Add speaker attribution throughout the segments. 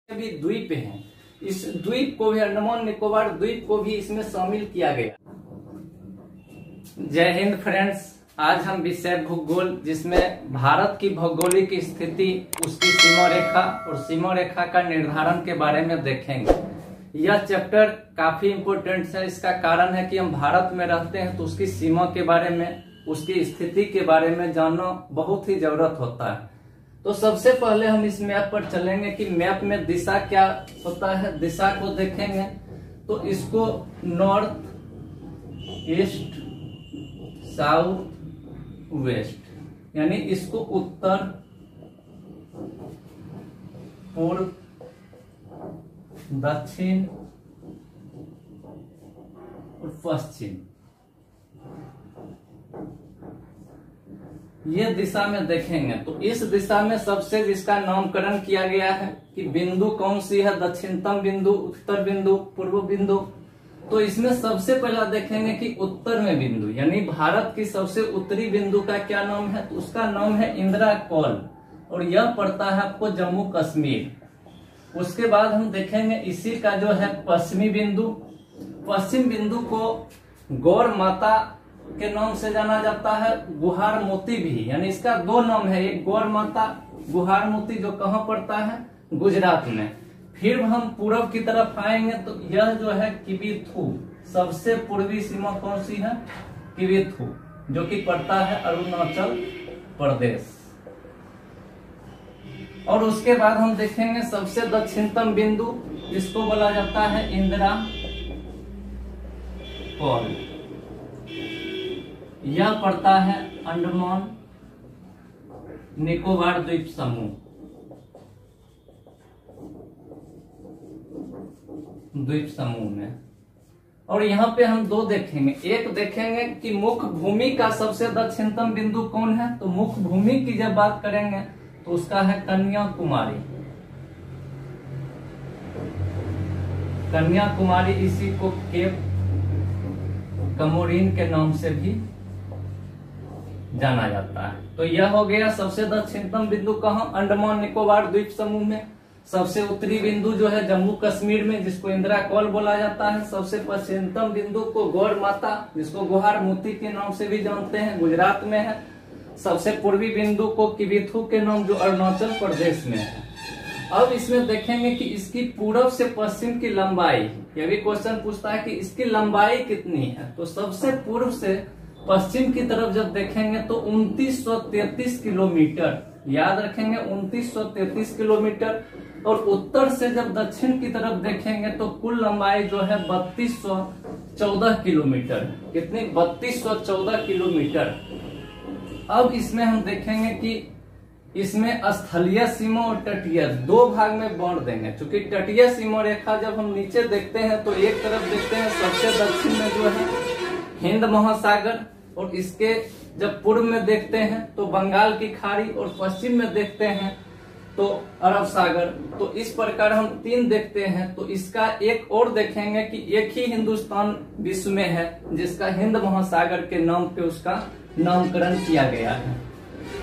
Speaker 1: भी द्वीप हैं, इस द्वीप को भी, अंडमान निकोबार द्वीप को भी इसमें शामिल किया गया। जय हिंद फ्रेंड्स, आज हम विषय भूगोल, जिसमें भारत की भौगोलिक स्थिति, उसकी सीमा रेखा और सीमा रेखा का निर्धारण के बारे में देखेंगे। यह चैप्टर काफी इम्पोर्टेंट है। इसका कारण है कि हम भारत में रहते हैं तो उसकी सीमा के बारे में, उसकी स्थिति के बारे में जानना बहुत ही जरूरत होता है। तो सबसे पहले हम इस मैप पर चलेंगे कि मैप में दिशा क्या होता है। दिशा को देखेंगे तो इसको नॉर्थ, ईस्ट, साउथ, वेस्ट, यानी इसको उत्तर, पूर्व, दक्षिण और पश्चिम, ये दिशा में देखेंगे। तो इस दिशा में सबसे जिसका नामकरण किया गया है कि बिंदु कौन सी है, दक्षिणतम बिंदु, उत्तर बिंदु, पूर्व बिंदु। तो इसमें सबसे पहला देखेंगे कि उत्तर में बिंदु, यानी भारत की सबसे उत्तरी बिंदु का क्या नाम है, तो उसका नाम है इंदिरा कॉल, और यह पड़ता है आपको जम्मू कश्मीर। उसके बाद हम देखेंगे इसी का जो है पश्चिमी बिंदु। पश्चिम बिंदु को गौर माता के नाम से जाना जाता है, गुहार मोती भी, यानी इसका दो नाम है, एक गौर माता, गुहार मोती, जो कहाँ पड़ता है, गुजरात में। फिर हम पूर्व की तरफ आएंगे तो यह जो है किबिथु, सबसे पूर्वी सीमा कौन सी है, किबिथु, जो कि पड़ता है अरुणाचल प्रदेश। और उसके बाद हम देखेंगे सबसे दक्षिणतम बिंदु, जिसको बोला जाता है इंदिरा कॉल, यह पड़ता है अंडमान निकोबार द्वीप समूह, में। और यहाँ पे हम दो देखेंगे, एक देखेंगे कि मुख्य भूमि का सबसे दक्षिणतम बिंदु कौन है। तो मुख्य भूमि की जब बात करेंगे तो उसका है कन्याकुमारी। कन्याकुमारी, इसी को केप कमोरिन के नाम से भी जाना जाता है। तो यह हो गया सबसे दक्षिणतम बिंदु कहाँ, अंडमान निकोबार द्वीप समूह में। सबसे उत्तरी बिंदु जो है जम्मू कश्मीर में, जिसको इंदिरा कॉल बोला जाता है। सबसे पश्चिमतम बिंदु को गौर माता, जिसको गुहार मोती के नाम से भी जानते हैं, गुजरात में है। सबसे पूर्वी बिंदु को किबिथु के नाम, जो अरुणाचल प्रदेश में है। अब इसमें देखेंगे कि इसकी पूर्व से पश्चिम की लंबाई, यह भी क्वेश्चन पूछता है कि इसकी लंबाई कितनी है। तो सबसे पूर्व से पश्चिम की तरफ जब देखेंगे तो 2933 किलोमीटर, याद रखेंगे 2933 किलोमीटर। और उत्तर से जब दक्षिण की तरफ देखेंगे तो कुल लंबाई जो है 3214 किलोमीटर। कितनी, 3214 किलोमीटर। अब इसमें हम देखेंगे कि इसमें स्थलीय सीमा और तटीय दो भाग में बांट देंगे। क्योंकि तटीय सीमा रेखा जब हम नीचे देखते हैं तो एक तरफ देखते हैं सबसे दक्षिण में जो है हिंद महासागर, और इसके जब पूर्व में देखते हैं तो बंगाल की खाड़ी, और पश्चिम में देखते हैं तो अरब सागर। तो इस प्रकार हम तीन देखते हैं। तो इसका एक और देखेंगे कि एक ही हिंदुस्तान विश्व में है, जिसका हिंद महासागर के नाम पे उसका नामकरण किया गया है।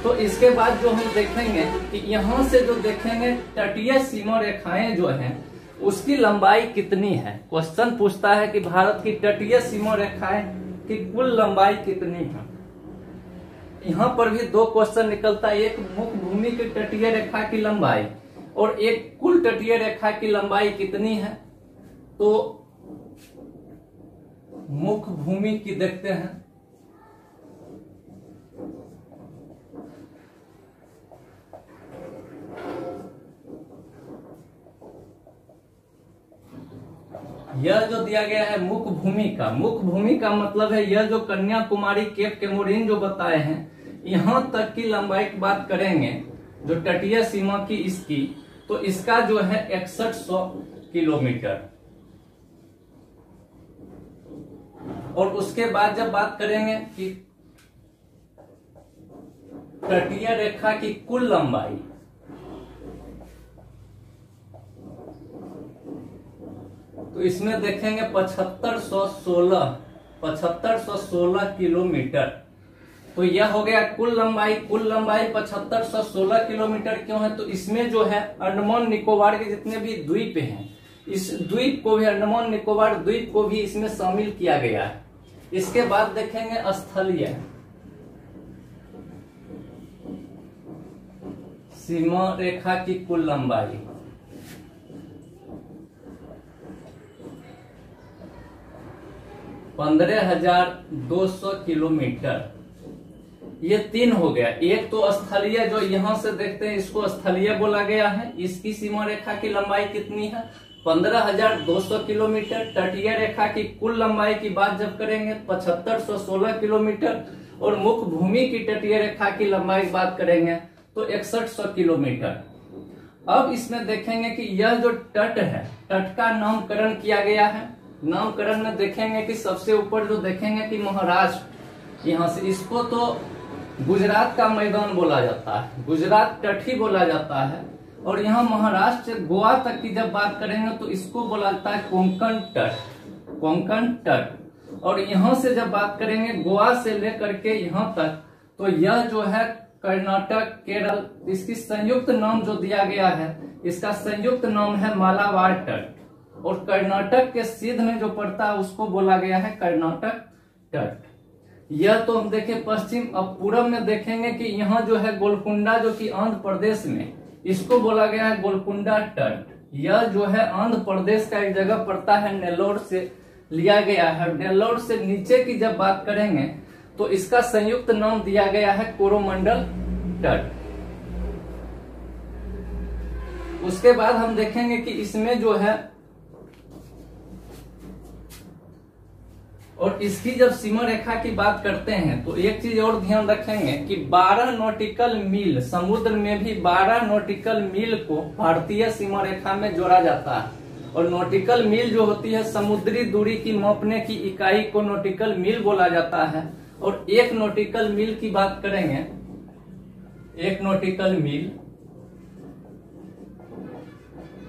Speaker 1: तो इसके बाद जो हम देखेंगे कि यहाँ से जो देखेंगे तटीय सीमा रेखाएं जो हैं उसकी लंबाई कितनी है। क्वेश्चन पूछता है कि भारत की तटीय सीमा रेखाएं की कुल लंबाई कितनी है। यहाँ पर भी दो क्वेश्चन निकलता है, एक मुख्य भूमि की तटीय रेखा की लंबाई और एक कुल तटीय रेखा की लंबाई कितनी है। तो मुख्य भूमि की देखते हैं। यह जो दिया गया है मुख्य भूमि का मतलब है यह जो कन्याकुमारी, केप कमोरिन जो बताए हैं, यहां तक की लंबाई की बात करेंगे जो तटीय सीमा की इसकी, तो इसका जो है 6100 किलोमीटर। और उसके बाद जब बात करेंगे कि तटीय रेखा की कुल लंबाई, तो इसमें देखेंगे 7516 किलोमीटर। तो यह हो गया कुल लंबाई 7516 किलोमीटर क्यों है, तो इसमें जो है अंडमान निकोबार के जितने भी द्वीप हैं, इस द्वीप को भी, अंडमान निकोबार द्वीप को भी इसमें शामिल किया गया है। इसके बाद देखेंगे स्थलीय सीमा रेखा की कुल लंबाई। (15,200 किलोमीटर। ये 3 हो गया। एक तो स्थलीय जो यहां से देखते हैं इसको स्थलीय बोला गया है, इसकी सीमा रेखा की लंबाई कितनी है 15,200 किलोमीटर। तटीय रेखा की कुल लंबाई की बात जब करेंगे 7516 किलोमीटर, और मुख्य भूमि की तटीय रेखा की लंबाई की बात करेंगे तो 6100 किलोमीटर। अब इसमें देखेंगे कि यह जो तट है, तट का नामकरण किया गया है। नामकरण में देखेंगे कि सबसे ऊपर जो देखेंगे कि महाराष्ट्र, यहाँ से इसको तो गुजरात का मैदान बोला जाता है, गुजरात तट ही बोला जाता है। और यहाँ महाराष्ट्र से गोवा तक की जब बात करेंगे तो इसको बोला जाता है कोंकण तट, कोंकण तट। और यहाँ से जब बात करेंगे गोवा से लेकर के यहाँ तक, तो यह जो है कर्नाटक, केरल, इसकी संयुक्त नाम जो दिया गया है, इसका संयुक्त नाम है मालाबार तट। और कर्नाटक के सीध में जो पड़ता है उसको बोला गया है कर्नाटक तट। यह तो हम देखें पश्चिम। अब पूरब में देखेंगे कि यहाँ जो है गोलकुंडा, जो कि आंध्र प्रदेश में, इसको बोला गया है गोलकुंडा तट। यह जो है आंध्र प्रदेश का एक जगह पड़ता है, नेल्लोर से लिया गया है। नेल्लोर से नीचे की जब बात करेंगे तो इसका संयुक्त नाम दिया गया है कोरोमंडल तट। उसके बाद हम देखेंगे कि इसमें जो है, और इसकी जब सीमा रेखा की बात करते हैं तो एक चीज और ध्यान रखेंगे कि 12 नॉटिकल मील, समुद्र में भी 12 नॉटिकल मील को भारतीय सीमा रेखा में जोड़ा जाता है। और नॉटिकल मील जो होती है समुद्री दूरी की मापने की इकाई को नॉटिकल मील बोला जाता है। और एक नॉटिकल मील की बात करेंगे, एक नॉटिकल मील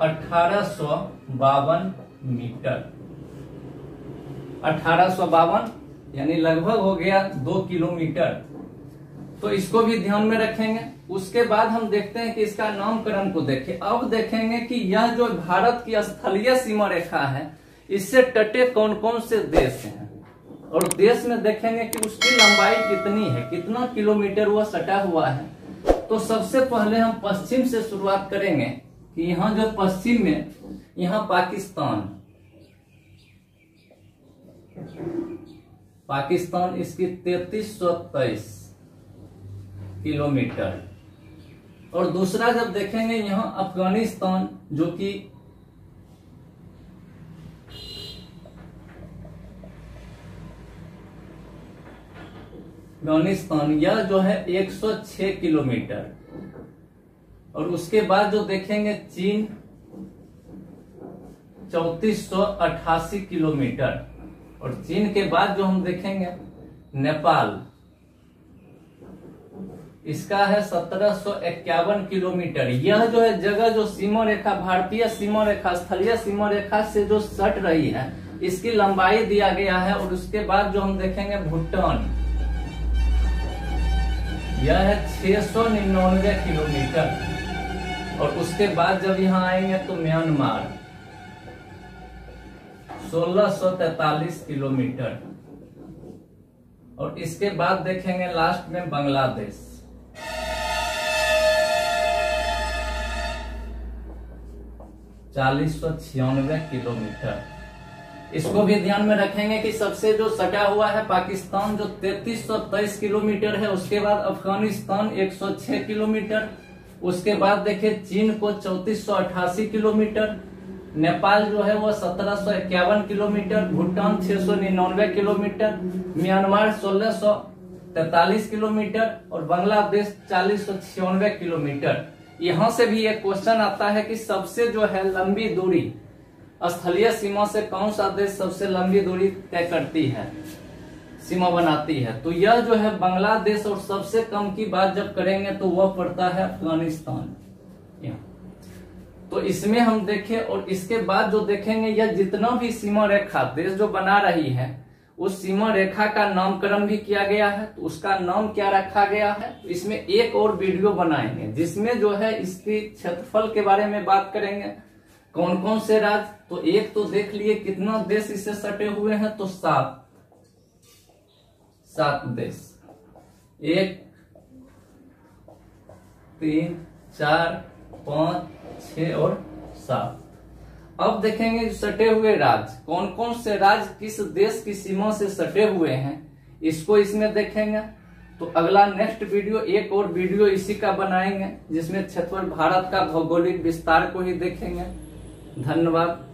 Speaker 1: 1852 मीटर, 1852 यानी लगभग हो गया 2 किलोमीटर। तो इसको भी ध्यान में रखेंगे। उसके बाद हम देखते हैं कि इसका नामकरण को देखें। अब देखेंगे कि यह जो भारत की स्थलीय सीमा रेखा है, इससे तटे कौन कौन से देश हैं, और देश में देखेंगे कि उसकी लंबाई कितनी है, कितना किलोमीटर वह सटा हुआ है। तो सबसे पहले हम पश्चिम से शुरुआत करेंगे कि यहाँ जो पश्चिम में, यहाँ पाकिस्तान इसकी 3323 किलोमीटर। और दूसरा जब देखेंगे यहाँ अफगानिस्तान, जो कि अफगानिस्तान, यह जो है 106 किलोमीटर। और उसके बाद जो देखेंगे चीन 3488 किलोमीटर। और चीन के बाद जो हम देखेंगे नेपाल, इसका है 1751 किलोमीटर। यह जो है जगह जो सीमा रेखा, भारतीय सीमा रेखा, स्थलीय सीमा रेखा से जो सट रही है, इसकी लंबाई दिया गया है। और उसके बाद जो हम देखेंगे भूटान, यह है 699 किलोमीटर। और उसके बाद जब यहाँ आएंगे तो म्यांमार 1643 किलोमीटर। और इसके बाद देखेंगे लास्ट में बांग्लादेश, 4096 किलोमीटर। इसको भी ध्यान में रखेंगे कि सबसे जो सटा हुआ है पाकिस्तान जो 3323 किलोमीटर है। उसके बाद अफगानिस्तान 106 किलोमीटर। उसके बाद देखिए चीन को 3488 किलोमीटर, नेपाल जो है वो 1751 kilometre, Bhutan 699 kilometre, Myanmar 1643 kilometre और बांग्लादेश 4096 किलोमीटर। यहाँ से भी एक क्वेश्चन आता है कि सबसे जो है लंबी दूरी स्थलीय सीमा से कौन सा देश सबसे लंबी दूरी तय करती है, सीमा बनाती है। तो यह जो है बांग्लादेश। और सबसे कम की बात जब करेंगे तो वह पड़ता है अफगानिस्तान। तो इसमें हम देखें। और इसके बाद जो देखेंगे यह जितना भी सीमा रेखा देश जो बना रही है उस सीमा रेखा का नामकरण भी किया गया है। तो उसका नाम क्या रखा गया है, तो इसमें एक और वीडियो बनाएंगे जिसमें जो है इसकी क्षेत्रफल के बारे में बात करेंगे, कौन कौन से राज्य। तो एक तो देख लिए कितना देश इससे सटे हुए हैं, तो 7 देश, 1 3 4 5 6 और 7। अब देखेंगे जो सटे हुए राज्य, कौन कौन से राज्य किस देश की सीमा से सटे हुए हैं, इसको इसमें देखेंगे। तो अगला नेक्स्ट वीडियो एक और वीडियो इसी का बनाएंगे जिसमें क्षेत्रफल भारत का भौगोलिक विस्तार को ही देखेंगे। धन्यवाद।